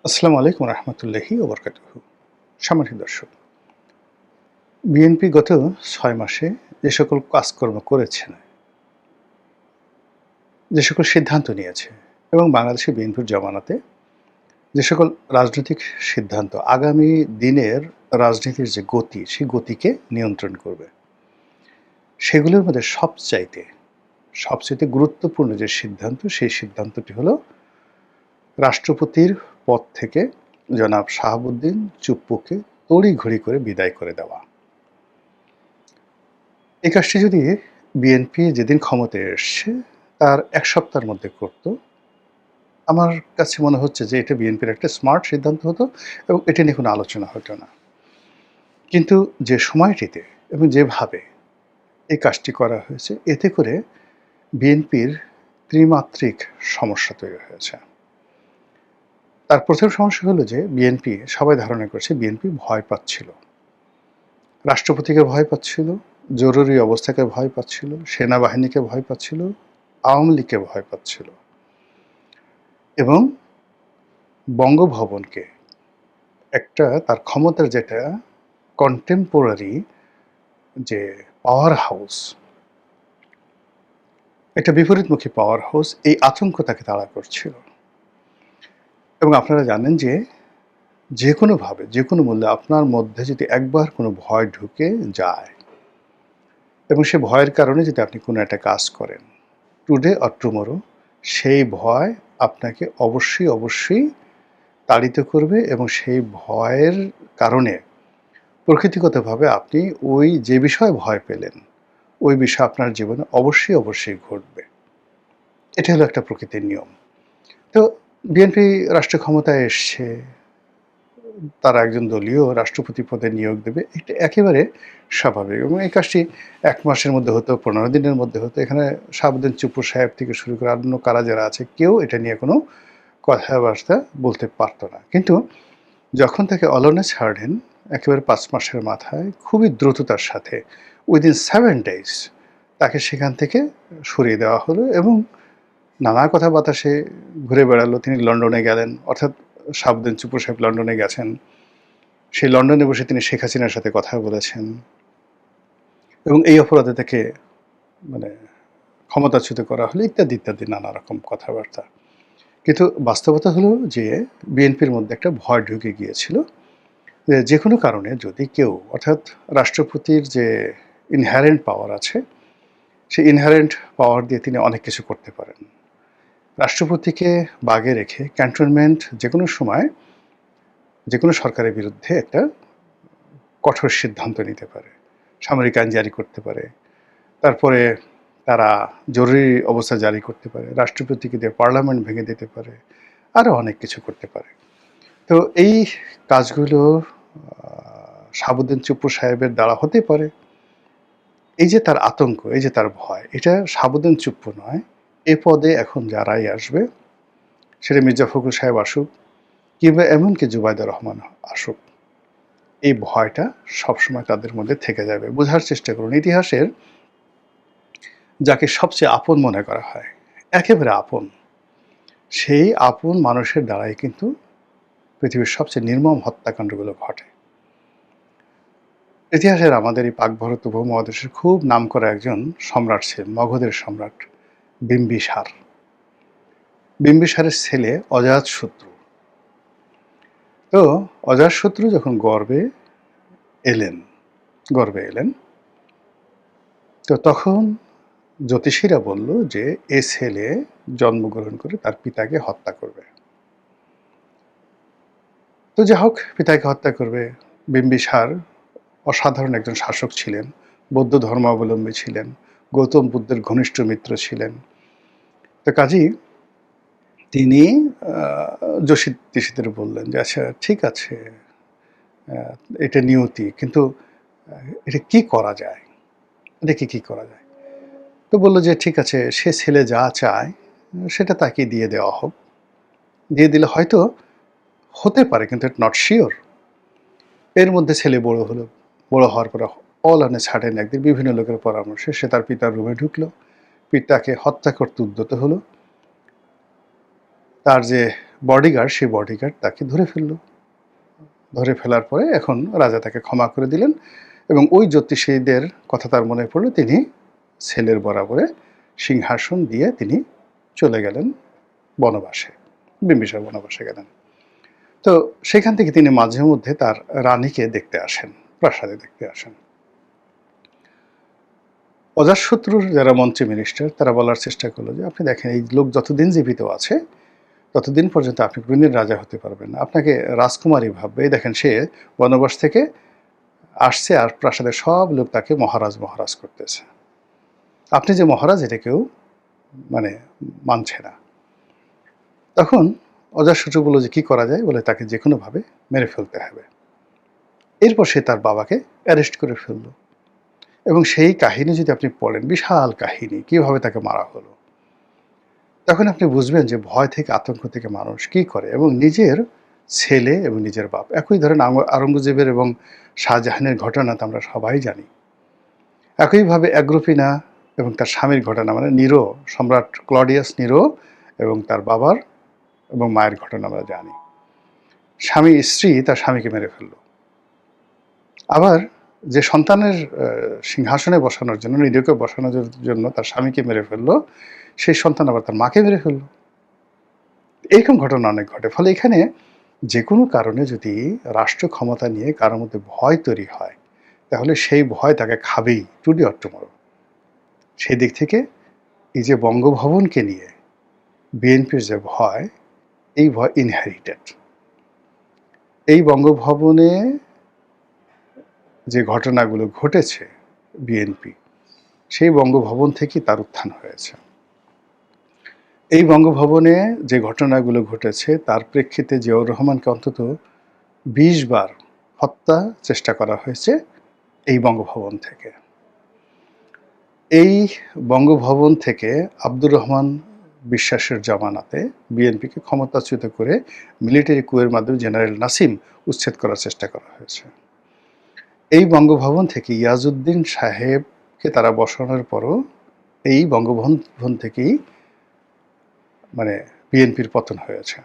আসসালামু আলাইকুম রহমতুল্লাহি ওবরকাতুহু। সম্মানিত দর্শক, বিএনপি গত ৬ মাসে যে সকল কাজকর্ম করেছেন, যে সকল সিদ্ধান্ত নিয়েছে এবং বাংলাদেশে বিএনপির জমানাতে যে সকল রাজনৈতিক সিদ্ধান্ত আগামী দিনের রাজনীতির যে গতি, সেই গতিকে নিয়ন্ত্রণ করবে। সেগুলোর মধ্যে সবচাইতে গুরুত্বপূর্ণ যে সিদ্ধান্ত, সেই সিদ্ধান্তটি হলো রাষ্ট্রপতির পদ থেকে জনাব শাহাবুদ্দিন চুপ্পুকে তড়িঘড়ি করে বিদায় করে দেওয়া। এই কাজটি যদি বিএনপি যেদিন ক্ষমতায় এসছে তার ১ সপ্তাহের মধ্যে করত, আমার কাছে মনে হচ্ছে যে এটা বিএনপির একটা স্মার্ট সিদ্ধান্ত হতো এবং এটা নিয়ে কোনো আলোচনা হতো না। কিন্তু যে সময়টিতে এবং যেভাবে এই কাজটি করা হয়েছে, এতে করে বিএনপির ত্রিমাত্রিক সমস্যা তৈরি হয়েছে। তার ১ম সমস্যা হলো যে বিএনপি, সবাই ধারণা করছে বিএনপি ভয় পাচ্ছিল। রাষ্ট্রপতিকে ভয় পাচ্ছিল, জরুরি অবস্থাকে ভয় পাচ্ছিল, সেনাবাহিনীকে ভয় পাচ্ছিল, আওয়ামী লীগকে ভয় পাচ্ছিল এবং বঙ্গভবনকে, একটা তার ক্ষমতার যেটা কন্টেম্পোরারি যে পাওয়ার হাউস, একটা বিপরীতমুখী পাওয়ার হাউস, এই আতঙ্ক তাকে তাড়া করছিল। এবং আপনারা জানেন যে যেকোনোভাবে, যেকোনো মূল্যে আপনার মধ্যে যদি একবার কোনো ভয় ঢুকে যায় এবং সে ভয়ের কারণে যদি আপনি কোনো একটা কাজ করেন, টুডে অর টুমরো, সেই ভয় আপনাকে অবশ্যই তাড়িত করবে এবং সেই ভয়ের কারণে প্রকৃতিগতভাবে আপনি ওই যে বিষয়ে ভয় পেলেন, ওই বিষয় আপনার জীবনে অবশ্যই ঘটবে। এটা হলো একটা প্রকৃতির নিয়ম। তো বিএনপি রাষ্ট্র ক্ষমতায় এসছে, তারা একজন দলীয় রাষ্ট্রপতি পদে নিয়োগ দেবে, এটা একেবারে স্বাভাবিক এবং এই কাজটি ১ মাসের মধ্যে হতো, ১৫ দিনের মধ্যে হতো। এখানে শাহাবুদ্দিন চুপ্পু সাহেব থেকে শুরু করে অন্য কারা যারা আছে, কেউ এটা নিয়ে কোনো কথাবার্তা বলতে পারত না। কিন্তু যখন তাকে অলনে ছাড়লেন একেবারে ৫ মাসের মাথায়, খুবই দ্রুততার সাথে উইদিন 7 ডেজ তাকে সেখান থেকে সরিয়ে দেওয়া হলো এবং নানা কথা বাতাসে ঘুরে বেড়ালো। তিনি লন্ডনে গেলেন, অর্থাৎ শাহাবুদ্দিন চুপ্পু সাহেব লন্ডনে গেছেন। সেই লন্ডনে বসে তিনি শেখ হাসিনার সাথে কথা বলেছেন এবং এই অপরাধে তাকে মানে ক্ষমতাচ্যুত করা হলো, ইত্যাদি নানা রকম কথাবার্তা। কিন্তু বাস্তবতা হলো যে বিএনপির মধ্যে একটা ভয় ঢুকে গিয়েছিল যে কোনো কারণে যদি কেউ, অর্থাৎ রাষ্ট্রপতির যে ইনহেরেন্ট পাওয়ার আছে, সেই ইনহেরেন্ট পাওয়ার দিয়ে তিনি অনেক কিছু করতে পারেন। রাষ্ট্রপতিকে বাগে রেখে ক্যান্টনমেন্ট যে কোনো সময় যে কোনো সরকারের বিরুদ্ধে একটা কঠোর সিদ্ধান্ত নিতে পারে, সামরিক আইন জারি করতে পারে, তারপরে তারা জরুরি অবস্থা জারি করতে পারে, রাষ্ট্রপতিকে দিয়ে পার্লামেন্ট ভেঙে দিতে পারে, আরও অনেক কিছু করতে পারে। তো এই কাজগুলো শাহাবুদ্দিন চুপ্পু সাহেবের দ্বারা হতে পারে। এই যে তার আতঙ্ক, এই যে তার ভয়, এটা শাহাবুদ্দিন চুপ্পু নয়, এ পদে এখন যারাই আসবে, সেটা মির্জা ফখরুল সাহেব আসুক কিংবা এমনকি জুবাইদা রহমান আসুক, এই ভয়টা সবসময় তাদের মধ্যে থেকে যাবে। বোঝার চেষ্টা করুন, ইতিহাসের যাকে সবচেয়ে আপন মনে করা হয়, একেবারে আপন, সেই আপন মানুষের দ্বারাই কিন্তু পৃথিবীর সবচেয়ে নির্মম হত্যাকাণ্ডগুলো ঘটে। ইতিহাসের আমাদের এই পাক ভারত উপমহাদেশের খুব নামকরা একজন সম্রাট ছিলেন, মগধের সম্রাট বিম্বিসার। বিম্বিসারের ছেলে অজাতশত্রু। তো অজাতশত্রু যখন গর্বে এলেন, তো তখন জ্যোতিষীরা বলল যে এ ছেলে জন্মগ্রহণ করে তার পিতাকে হত্যা করবে। তো যাই হোক, পিতাকে হত্যা করবে। বিম্বিসার অসাধারণ একজন শাসক ছিলেন, বৌদ্ধ ধর্মাবলম্বী ছিলেন, গৌতম বুদ্ধের ঘনিষ্ঠ মিত্র ছিলেন। তো কাজেই তিনি জ্যোতিষীদের বললেন যে আচ্ছা ঠিক আছে, এটা নিয়তি, কিন্তু এটা কি করা যায়, এটাকে কি করা যায়? তো বলল যে ঠিক আছে, সে ছেলে যা চায় সেটা তাকে দিয়ে দেওয়া হোক, দিয়ে দিলে হয়তো হতে পারে, কিন্তু ইট নট শিওর। এর মধ্যে ছেলে বড় হলো, বড় হওয়ার পরে অল অন এ সাডেন একদিন বিভিন্ন লোকের পরামর্শে সে তার পিতার রুমে ঢুকলো, পিতাকে হত্যা করতে উদ্যত হলো। তার যে বডিগার্ড, সেই বডিগার্ড তাকে ধরে ফেলল। ধরে ফেলার পরে এখন রাজা তাকে ক্ষমা করে দিলেন এবং ওই জ্যোতিষীদের কথা তার মনে পড়ল। তিনি ছেলের বরাবরে সিংহাসন দিয়ে তিনি চলে গেলেন বনবাসে, বিম্বিসার বনবাসে গেলেন। তো সেখান থেকে তিনি মাঝে মধ্যে তার রানীকে দেখতে আসেন, প্রাসাদে দেখতে আসেন। অজাতশত্রুর যারা মন্ত্রী মিনিস্টার তারা বলার চেষ্টা করলো যে আপনি দেখেন এই লোক যতদিন জীবিত আছে ততদিন পর্যন্ত আপনি কোনদিন রাজা হতে পারবেন না, আপনাকে রাজকুমারী ভাববে। এই দেখেন সে বনবাস থেকে আসছে আর প্রাসাদের সব লোক তাকে মহারাজ মহারাজ করতেছে, আপনি যে মহারাজ এটা কেউ মানে মানছে না। তখন অজাতশত্রু বলল যে কি করা যায়, বলে তাকে যে কোনোভাবে মেরে ফেলতে হবে। এরপর সে তার বাবাকে অ্যারেস্ট করে ফেললো এবং সেই কাহিনী যদি আপনি পড়েন, বিশাল কাহিনী কিভাবে তাকে মারা হলো, তখন আপনি বুঝবেন যে ভয় থেকে আতঙ্ক থেকে মানুষ কি করে। এবং নিজের ছেলে এবং নিজের বাপ একই ধরেন, আওরঙ্গজেবের এবং শাহজাহানের ঘটনা তো আমরা সবাই জানি। একইভাবে অ্যাগ্রোপিনা এবং তার স্বামীর ঘটনা, মানে নিরো, সম্রাট ক্লডিয়াস নিরো এবং তার বাবার এবং মায়ের ঘটনা আমরা জানি। স্ত্রী তার স্বামীকে মেরে ফেলল। আবার যে সন্তানের সিংহাসনে বসানোর জন্য, নিরোকে বসানোর জন্য তার স্বামীকে মেরে ফেললো, সেই সন্তান আবার তার মাকে মেরে ফেললো। এইরকম ঘটনা অনেক ঘটে। ফলে এখানে যে কোনো কারণে যদি রাষ্ট্র ক্ষমতা নিয়ে কারোর মধ্যে ভয় তৈরি হয়, তাহলে সেই ভয় তাকে খাবেই, টুডে অর টুমরো। সেই দিক থেকে এই যে বঙ্গভবনকে নিয়ে বিএনপির যে ভয়, এই ভয় ইনহেরিটেড। এই বঙ্গভবনে যে ঘটনাগুলো ঘটেছে বিএনপি, সেই বঙ্গভবন থেকেই তার উত্থান হয়েছে। এই বঙ্গভবনে যে ঘটনাগুলো ঘটেছে তার প্রেক্ষিতে জিয়াউর রহমানকে অন্তত ২০ বার হত্যা চেষ্টা করা হয়েছে এই বঙ্গভবন থেকে। এই বঙ্গভবন থেকে আব্দুর রহমান বিশ্বাসের জামানাতে বিএনপিকে ক্ষমতাচ্যুত করে মিলিটারি কুয়ের মাধ্যমে জেনারেল নাসিম উচ্ছেদ করার চেষ্টা করা হয়েছে। এই বঙ্গভবন থেকে ইয়াজউদ্দিন সাহেবকে তারা বসানোর পরও এই বঙ্গভবন থেকেই মানে বিএনপির পতন হয়েছে।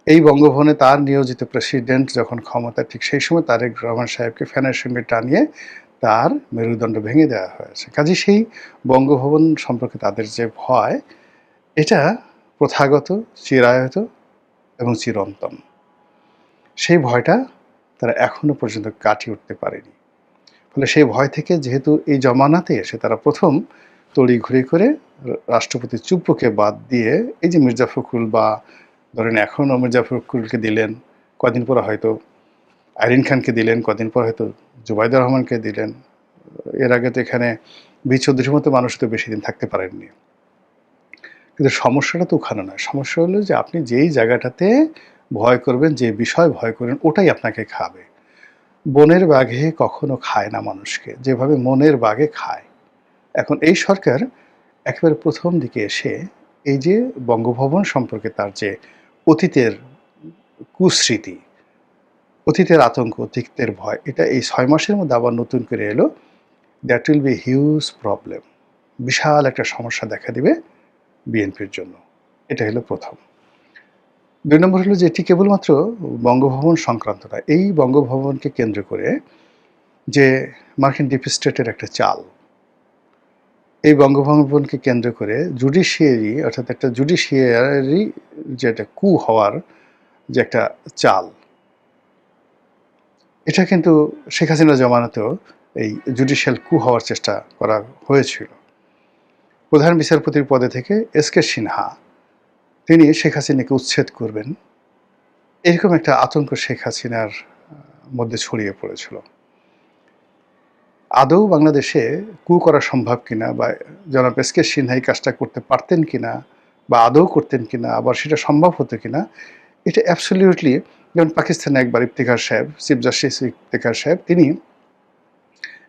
এই বঙ্গভবনে তার নিয়োজিত প্রেসিডেন্ট যখন ক্ষমতা, ঠিক সেই সময় তারেক রহমান সাহেবকে ফ্যানের সঙ্গে টানিয়ে তার মেরুদণ্ড ভেঙে দেওয়া হয়েছে। কাজে সেই বঙ্গভবন সম্পর্কে তাদের যে ভয়, এটা প্রথাগত, চিরায়ত এবং চিরন্তন। সেই ভয়টা তারা এখনো পর্যন্ত কাটিয়ে উঠতে পারেনি। ফলে সেই ভয় থেকে যেহেতু এই জমানাতে এসে তারা প্রথম তড়িঘড়ি করে রাষ্ট্রপতি চুপ্পুকে বাদ দিয়ে এই যে মির্জা ফখরুল, বা ধরেন এখনও মির্জা ফখরুলকে দিলেন, কদিন পর হয়তো আইরিন খানকে দিলেন, কদিন পর হয়তো জুবাইদুর রহমানকে দিলেন। এর আগে তো এখানে চৌধুরীর মতো মানুষ তো বেশি দিন থাকতে পারেননি। কিন্তু সমস্যাটা তো ওখানে নয়। সমস্যা হলো যে আপনি যেই জায়গাটাতে ভয় করবেন, যে বিষয় ভয় করবেন, ওটাই আপনাকে খাবে। বনের বাঘে কখনো খায় না মানুষকে, যেভাবে মনের বাঘে খায়। এখন এই সরকার একেবারে প্রথম দিকে এসে এই যে বঙ্গভবন সম্পর্কে তার যে অতীতের কুস্মৃতি, অতীতের আতঙ্ক, অতীতের ভয়, এটা এই ৬ মাসের মধ্যে আবার নতুন করে এলো। That will be huge problem. বিশাল একটা সমস্যা দেখা দিবে বিএনপির জন্য। এটা হলো প্রথম। ২ নম্বর হলো যে এটি কেবলমাত্র বঙ্গভবন সংক্রান্ত নয়। এই বঙ্গভবনকে কেন্দ্র করে যে মার্কিন ডিপ স্টেটের একটা চাল, এই বঙ্গভবনকে কেন্দ্র করে জুডিশিয়ারি, অর্থাৎ একটা জুডিশিয়ারি যেটা কু হওয়ার যে একটা চাল, এটা কিন্তু শেখ হাসিনার জমানাতেও এই জুডিশিয়াল কু হওয়ার চেষ্টা করা হয়েছিল। প্রধান বিচারপতির পদে থেকে এস.কে. সিনহা, তিনি শেখ হাসিনাকে উচ্ছেদ করবেন, এরকম একটা আতঙ্ক শেখ হাসিনার মধ্যে ছড়িয়ে পড়েছিল। আদৌ বাংলাদেশে কু করা সম্ভব কিনা, বা জনাব এস.কে. সিনহা এই কাজটা করতে পারতেন কিনা, বা আদৌ করতেন কিনা, আবার সেটা সম্ভব হতো কিনা, এটা অ্যাবসলিউটলি, যেমন পাকিস্তানে একবার ইফতেখার সাহেব, চিফ জাস্টিস ইফতেখার সাহেব, তিনি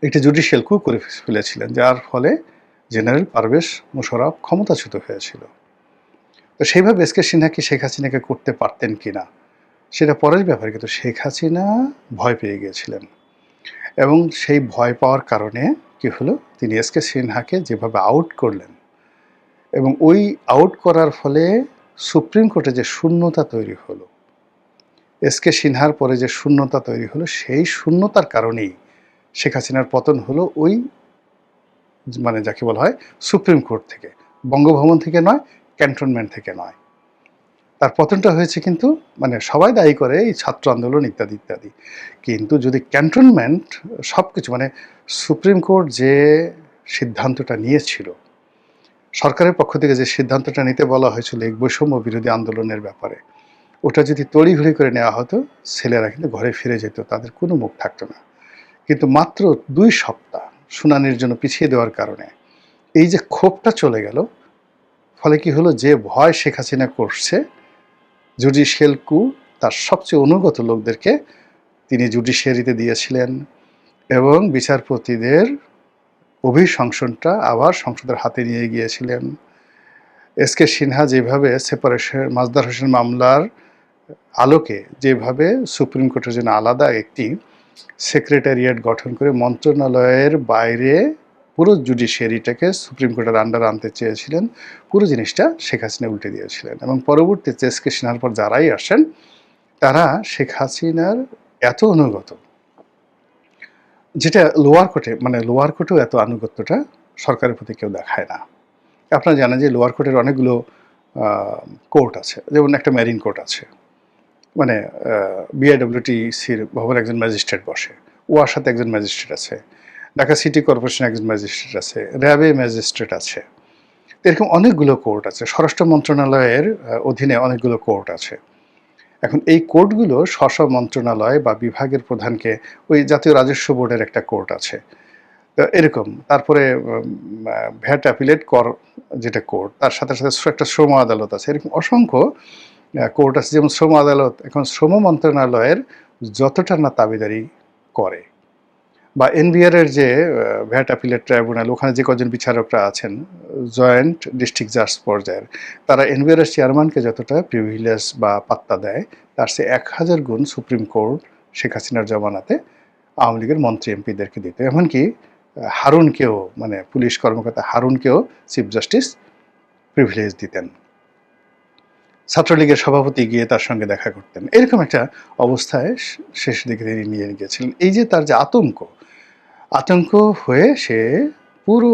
একটি জুডিশিয়াল কু করে ফেলেছিলেন, যার ফলে জেনারেল পারভেজ মোশাররফ ক্ষমতাচ্যুত হয়েছিল। তো সেইভাবে এস.কে. সিনহা কি শেখ হাসিনাকে করতে পারতেন কিনা সেটা পরের ব্যাপার, কিন্তু শেখ হাসিনা ভয় পেয়ে গিয়েছিলেন এবং সেই ভয় পাওয়ার কারণে কি হলো, তিনি এস.কে. সিনহাকে যেভাবে আউট করলেন এবং ওই আউট করার ফলে সুপ্রিম কোর্টে যে শূন্যতা তৈরি হলো, এসকে সিনহার পরে যে শূন্যতা তৈরি হলো, সেই শূন্যতার কারণেই শেখ হাসিনার পতন হলো ওই মানে যাকে বলা হয় সুপ্রিম কোর্ট থেকে, বঙ্গভবন থেকে নয়, ক্যান্টনমেন্ট থেকে নয়। তার পতনটা হয়েছে কিন্তু মানে সবাই দায়ী করে এই ছাত্র আন্দোলন ইত্যাদি ইত্যাদি। কিন্তু যদি ক্যান্টনমেন্ট সব কিছু মানে সুপ্রিম কোর্ট যে সিদ্ধান্তটা নিয়েছিল, সরকারের পক্ষ থেকে যে সিদ্ধান্তটা নিতে বলা হয়েছিল এই বৈষম্য বিরোধী আন্দোলনের ব্যাপারে, ওটা যদি তড়িঘড়ি করে নেওয়া হতো, ছেলেরা কিন্তু ঘরে ফিরে যেত, তাদের কোনো মুখ থাকতো না। কিন্তু মাত্র 2 সপ্তাহ শুনানির জন্য পিছিয়ে দেওয়ার কারণে এই যে ক্ষোভটা চলে গেল, ফলে কি হলো, যে ভয় শেখ হাসিনা করছে জুডিশিয়াল কু, তার সবচেয়ে অনুগত লোকদেরকে তিনি জুডিশিয়ারিতে দিয়েছিলেন এবং বিচারপতিদের অভিশংসনটা আবার সংসদের হাতে নিয়ে গিয়েছিলেন। এসকে সিনহা যেভাবে সেপারেশন মাজদার হোসেন মামলার আলোকে যেভাবে সুপ্রিম কোর্টের জন্য আলাদা একটি সেক্রেটারিয়েট গঠন করে মন্ত্রণালয়ের বাইরে পুরো জুডিশিয়ারিটাকে সুপ্রিম কোর্টের আন্ডারে আনতে চেয়েছিলেন, পুরো জিনিসটা শেখ হাসিনা উল্টে দিয়েছিলেন। এবং পরবর্তীতে এসকে সিনহার পর যারাই আসেন তারা শেখ হাসিনার এত অনুগত, যেটা লোয়ার কোর্টে মানে লোয়ার কোর্টেও এত আনুগত্যটা সরকারের প্রতি কেউ দেখায় না। আপনারা জানেন যে লোয়ার কোর্টের অনেকগুলো কোর্ট আছে, যেমন একটা মেরিন কোর্ট আছে, মানে বিআইডব্লিউটিসির ভবনে একজন ম্যাজিস্ট্রেট বসে, ওয়ার সাথে একজন ম্যাজিস্ট্রেট আছে, ঢাকা সিটি কর্পোরেশনে একজন ম্যাজিস্ট্রেট আছে, র্যাবে ম্যাজিস্ট্রেট আছে, এরকম অনেকগুলো কোর্ট আছে। স্বরাষ্ট্র মন্ত্রণালয়ের অধীনে অনেকগুলো কোর্ট আছে। এখন এই কোর্টগুলো স্ব মন্ত্রণালয় বা বিভাগের প্রধানকে, ওই জাতীয় রাজস্ব বোর্ডের একটা কোর্ট আছে এরকম, তারপরে ভ্যাট অ্যাপিলেট কর যেটা কোর্ট, তার সাথে সাথে একটা শ্রম আদালত আছে, এরকম অসংখ্য কোর্ট আছে। যেমন শ্রম আদালত এখন শ্রম মন্ত্রণালয়ের যতটা না দাবিদারি করে, বা এনবিআর এর যে ভ্যাট অ্যাপিলেট ট্রাইব্যুনাল, ওখানে যে কজন বিচারকরা আছেন জয়েন্ট ডিস্ট্রিক্ট জাজ পর্যায়ের, তারা এনবিআর এর চেয়ারম্যানকে যতটা প্রিভিলেজ বা পাত্তা দেয়, তার সে 1000 গুণ সুপ্রিম কোর্ট শেখ হাসিনার জমানাতে আওয়ামী লীগের মন্ত্রী এমপিদেরকে দিত। এমনকি হারুনকেও, মানে পুলিশ কর্মকর্তা হারুনকেও চিফ জাস্টিস প্রিভিলেজ দিতেন, ছাত্রলীগের সভাপতি গিয়ে তার সঙ্গে দেখা করতেন। এরকম একটা অবস্থায় শেষ দিকে তিনি নিয়ে গিয়েছিলেন। এই যে তার যে আতঙ্ক হয়ে সে পুরো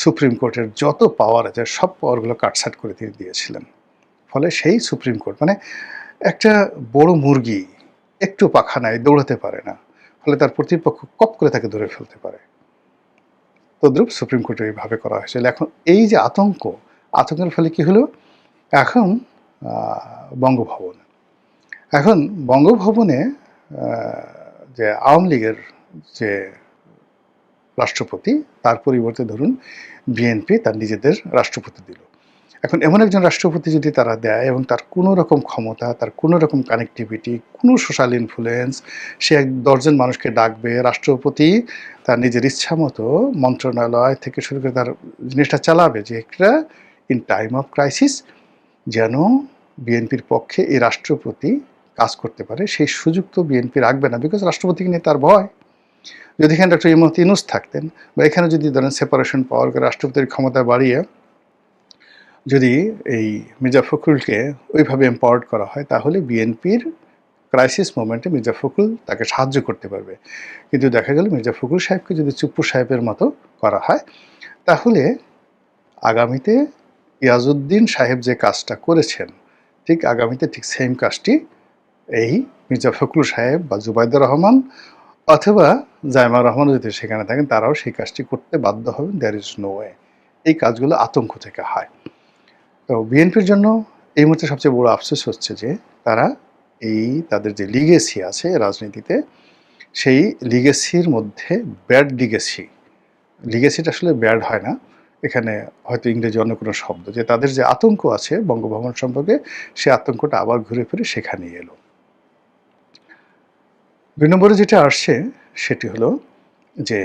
সুপ্রিম কোর্টের যত পাওয়ার আছে সব পাওয়ারগুলো কাটছাট করে তিনি দিয়েছিলেন। ফলে সেই সুপ্রিম কোর্ট মানে একটা বড় মুরগি, একটু পাখা নাই, দৌড়াতে পারে না, ফলে তার প্রতিপক্ষ কপ করে তাকে ধরে ফেলতে পারে। তদ্রুপ সুপ্রিম কোর্টে এইভাবে করা হয়েছিল। এখন এই যে আতঙ্কের ফলে কি হলো, এখন বঙ্গভবনে যে আওয়ামী লীগের যে রাষ্ট্রপতি, তার পরিবর্তে ধরুন বিএনপি তার নিজেদের রাষ্ট্রপতি দিল। এখন এমন একজন রাষ্ট্রপতি যদি তারা দেয় এবং তার কোনো রকম ক্ষমতা, তার কোনো রকম কানেক্টিভিটি, কোনো সোশ্যাল ইনফ্লুয়েন্স, সে 10 জন মানুষকে ডাকবে, রাষ্ট্রপতি তার নিজের ইচ্ছা মতো মন্ত্রণালয় থেকে শুরু করে তার জিনিসটা চালাবে, যে একটা ইন টাইম অফ ক্রাইসিস যেন বিএনপির পক্ষে এই রাষ্ট্রপতি কাজ করতে পারে, সেই সুযোগ তো বিএনপি রাখবে না, বিকজ রাষ্ট্রপতিকে নিয়ে তার ভয়। যদি এখানে ডক্টর ইমামতি ইউনূস থাকতেন, বা এখানে যদি ধরেন সেপারেশন পাওয়ার করে রাষ্ট্রপতির ক্ষমতা বাড়িয়ে যদি এই মির্জা ফখরুলকে ওইভাবে এম্পাওয়ার্ড করা হয়, তাহলে বিএনপির ক্রাইসিস মোমেন্টে মির্জা ফখরুল তাকে সাহায্য করতে পারবে। কিন্তু দেখা গেল মির্জা ফখরুল সাহেবকে যদি চুপ্পু সাহেবের মতো করা হয়, তাহলে আগামীতে ইয়াজউদ্দিন সাহেব যে কাজটা করেছেন, ঠিক আগামীতে ঠিক সেম কাজটি এই মির্জা ফখরুল সাহেব বা জুবাইদুর রহমান অথবা জায়মা রহমান যদি সেখানে থাকেন, তারাও সেই কাজটি করতে বাধ্য হবেন। There is no way. এই কাজগুলো আতঙ্ক থেকে হয়। তো বিএনপির জন্য এই মুহূর্তে সবচেয়ে বড় আফসোস হচ্ছে যে তারা এই তাদের যে লিগেসি আছে রাজনীতিতে, সেই লিগেসির মধ্যে ব্যাড লিগেসিটা আসলে ব্যাড হয় না, এখানে হয়তো ইংরেজি অন্য কোনো শব্দ, যে তাদের যে আতঙ্ক আছে বঙ্গভবন সম্পর্কে, সে আতঙ্কটা আবার ঘুরে ফিরে সেখানে এলো। 2 নম্বরে যেটা আসছে সেটি হলো যে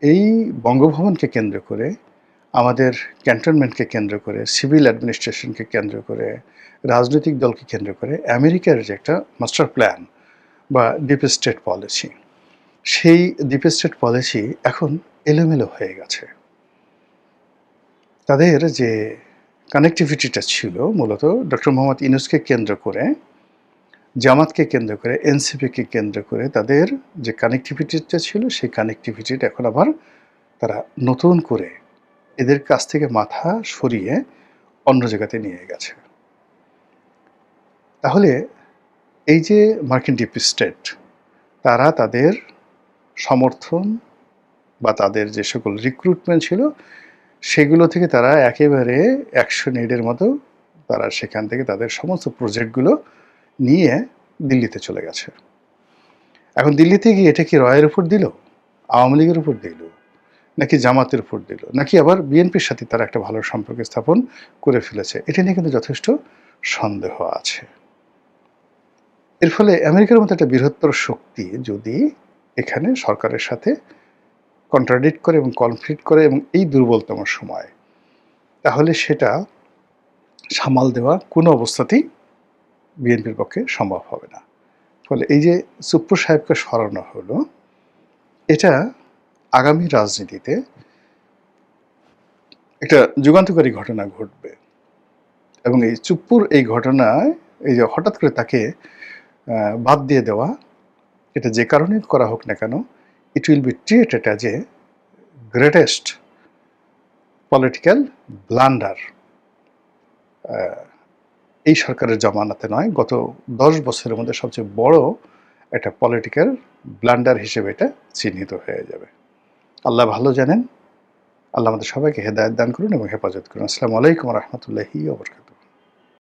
এই বঙ্গভবনকে কেন্দ্র করে, আমাদের ক্যান্টনমেন্টকে কেন্দ্র করে, সিভিল অ্যাডমিনিস্ট্রেশনকে কেন্দ্র করে, রাজনৈতিক দলকে কেন্দ্র করে আমেরিকার যে একটা মাস্টার প্ল্যান বা ডিপ স্টেট পলিসি, সেই ডিপ স্টেট পলিসি এখন এলোমেলো হয়ে গেছে। তাদের যে কানেক্টিভিটিটা ছিল মূলত ডক্টর মোহাম্মদ ইউনূসকে কেন্দ্র করে, জামাতকে কেন্দ্র করে, এনসিপিকে কেন্দ্র করে তাদের যে কানেক্টিভিটিটা ছিল সেই কানেক্টিভিটিটা এখন আবার তারা নতুন করে এদের কাছ থেকে মাথা সরিয়ে অন্য জায়গাতে নিয়ে গেছে। তাহলে এই যে মার্কিন ডিপ স্টেট, তারা তাদের সমর্থন বা তাদের যে সকল রিক্রুটমেন্ট ছিল সেগুলো থেকে তারা একেবারে অ্যাকশন এইডের মতো তারা সেখান থেকে তাদের সমস্ত প্রজেক্টগুলো নিয়ে দিল্লিতে চলে গেছে। এখন দিল্লিতে গিয়ে এটা কি রয়ের উপর দিল, আওয়ামী লীগের উপর দিল, নাকি জামাতের উপর দিল, নাকি আবার বিএনপির সাথে তারা একটা ভালো সম্পর্ক স্থাপন করে ফেলেছে, এটা নিয়ে কিন্তু যথেষ্ট সন্দেহ আছে। এর ফলে আমেরিকার মতো একটা বৃহত্তর শক্তি যদি এখানে সরকারের সাথে কন্ট্রাডিক্ট করে এবং কনফ্লিক্ট করে এবং এই দুর্বলতম সময়, তাহলে সেটা সামাল দেওয়া কোনো অবস্থাতেই বিএনপির পক্ষে সম্ভব হবে না। ফলে এই যে সুপ্পু সাহেবকে সরানো হলো, এটা আগামী রাজনীতিতে একটা যুগান্তকারী ঘটনা ঘটবে। এবং এই চুপ্পুর এই ঘটনায় এই যে হঠাৎ করে তাকে বাদ দিয়ে দেওয়া, এটা যে কারণে করা হোক না কেন, it will be treated as a greatest political blunder. এই সরকারের জমানাতে নয়, গত 10 বছরের মধ্যে সবচেয়ে বড় একটা পলিটিক্যাল ব্লান্ডার হিসেবে এটা চিহ্নিত হয়ে যাবে। আল্লাহ ভালো জানেন। আল্লাহ আমাদের সবাইকে হেদায়েত দান করুন এবং হেফাজত করুন। আসসালামু আলাইকুম ওয়া রাহমাতুল্লাহি ওয়া বারাকাতুহু।